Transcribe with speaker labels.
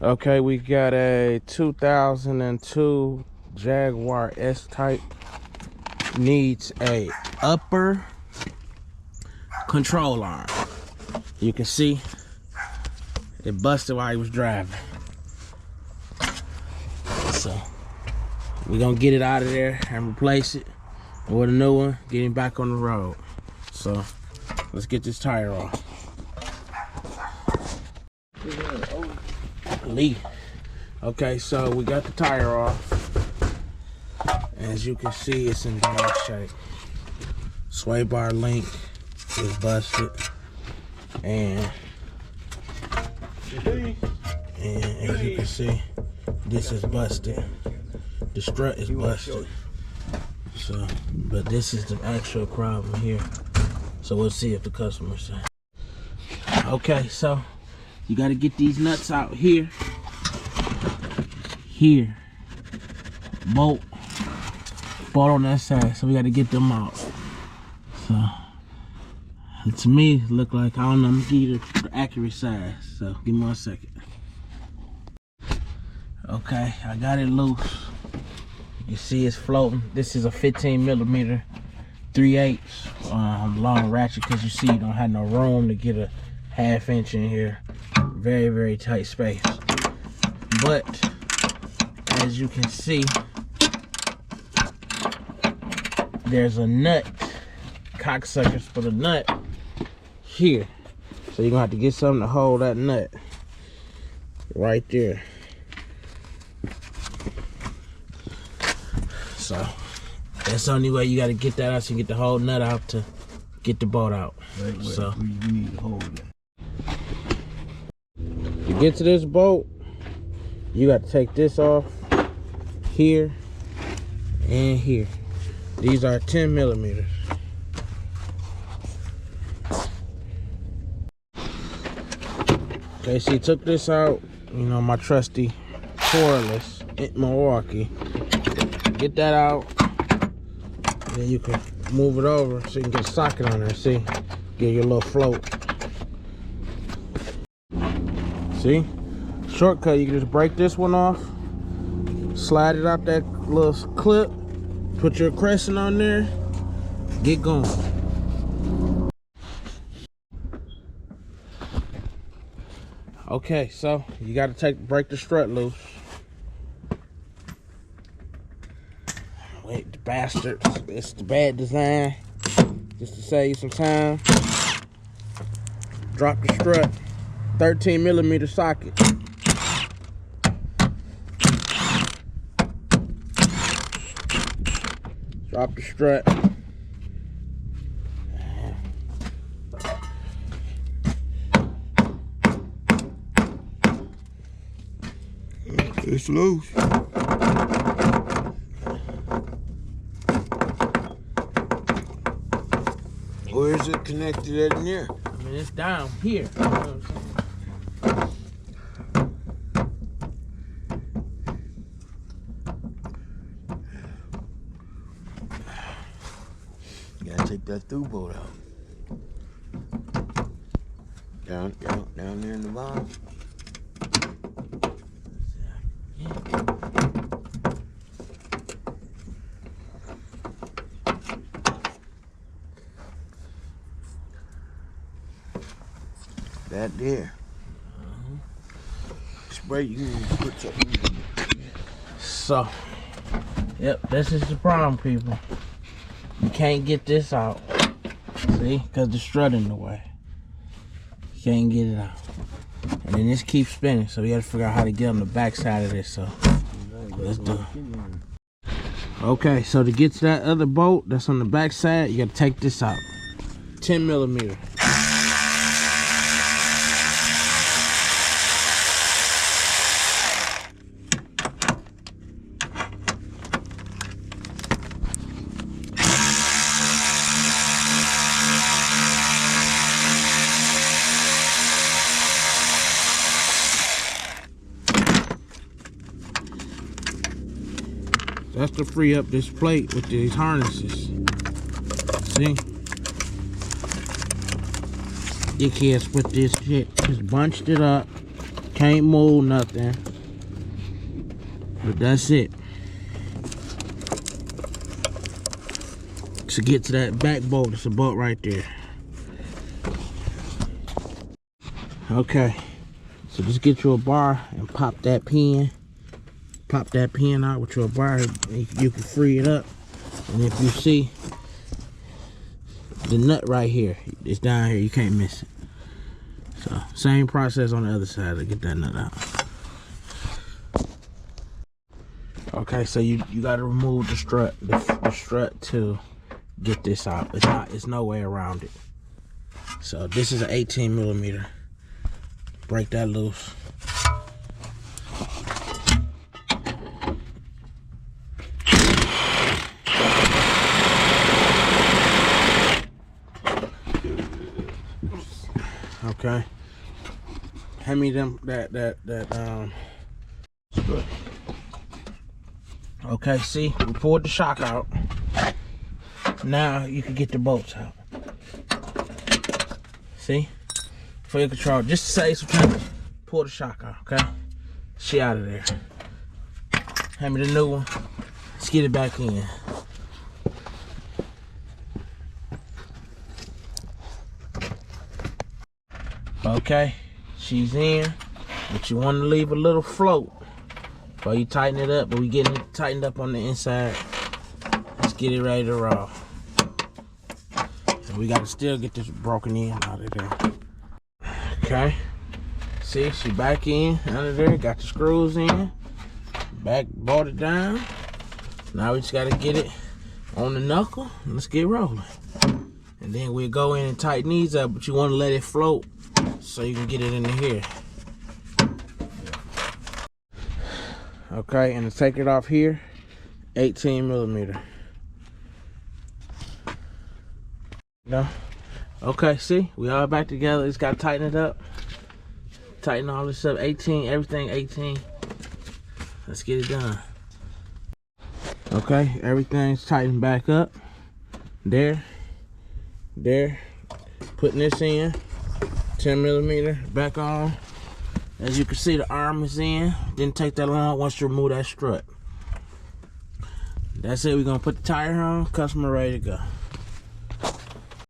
Speaker 1: Okay, we got a 2002 Jaguar S-Type. Needs a upper control arm. You can see it busted while he was driving. So we're gonna get it out of there and replace it with a new one, get him back on the road. So let's get this tire off. Lee. Okay, so we got the tire off. As you can see, it's in bad shape. Sway bar link is busted, and as you can see, this is busted. The strut is busted. So, but this is the actual problem here. So we'll see if the customer says. Okay, so you got to get these nuts out here. Here, bolt on that side, so we got to get them out. So to me, it look like, I don't know, I'm gonna give you the accurate size, so give me 1 second. Okay, I got it loose. You see it's floating. This is a 15mm 3/8 long ratchet, because you see you don't have no room to get a 1/2 inch in here. Very, very tight space. But as you can see, there's a nut, cocksuckers for the nut here. So you're gonna have to get something to hold that nut right there. So that's the only way you gotta get that out, so you get the whole nut out to get the bolt out.
Speaker 2: Wait,
Speaker 1: so
Speaker 2: you need to hold it.
Speaker 1: To get to this bolt, you got to take this off here and here. These are 10mm. Okay, so you took this out, you know, my trusty cordless in Milwaukee. Get that out, then you can move it over so you can get a socket on there. See, get your little float. See, shortcut, you can just break this one off, slide it out that little clip, put your crescent on there, get going. Okay, so you got to break the strut loose. Wait, the bastards, it's the bad design. Just to save you some time, drop the strut, 13mm socket. Drop the strut.
Speaker 2: It's loose. Where is it connected at in here?
Speaker 1: I mean, it's down here. You know what I'm saying?
Speaker 2: You gotta take that through bolt out. Down there in the bottom. That there. Spray, you can put something in.
Speaker 1: So, yep, this is the problem, people. You can't get this out. See? Because the strut in the way. You can't get it out. And then this keeps spinning, so we got to figure out how to get on the back side of this. So, let's do it. Okay, so to get to that other bolt that's on the back side, you got to take this out. 10mm. That's to free up this plate with these harnesses. See? You can't split this shit. Just bunched it up, Can't move nothing. But that's it. To get to that back bolt, it's a bolt right there. Okay. So just get you a bar and pop that pin. Pop that pin out with your bar. You can free it up. And if you see the nut right here, it's down here, you can't miss it. So same process on the other side to get that nut out. Okay, so you gotta remove the strut, the strut to get this out. It's no way around it. So this is an 18 millimeter. Break that loose. Okay. Hand me that strut. Okay, see, we pulled the shock out. Now you can get the bolts out. See? For your control, just to save some time, pull the shock out, okay? She out of there. Hand me the new one. Let's get it back in. Okay, she's in, but you want to leave a little float before you tighten it up. But we getting it tightened up on the inside. Let's get it ready to roll. And we got to still get this broken in out of there. Okay, see, she back in under there. Got the screws in, back bolted down. Now we just got to get it on the knuckle. Let's get rolling. And then we'll go in and tighten these up, but you want to let it float so you can get it into here. Okay, and to take it off here, 18 millimeter. No. Okay, see, we all back together. Just gotta tighten it up. Tighten all this up. 18, everything 18. Let's get it done. Okay, everything's tightened back up. There. Putting this in. 10 millimeter back on. As you can see, the arm is in. Didn't take that long once you remove that strut. That's it. We're gonna put the tire on. Customer ready to go.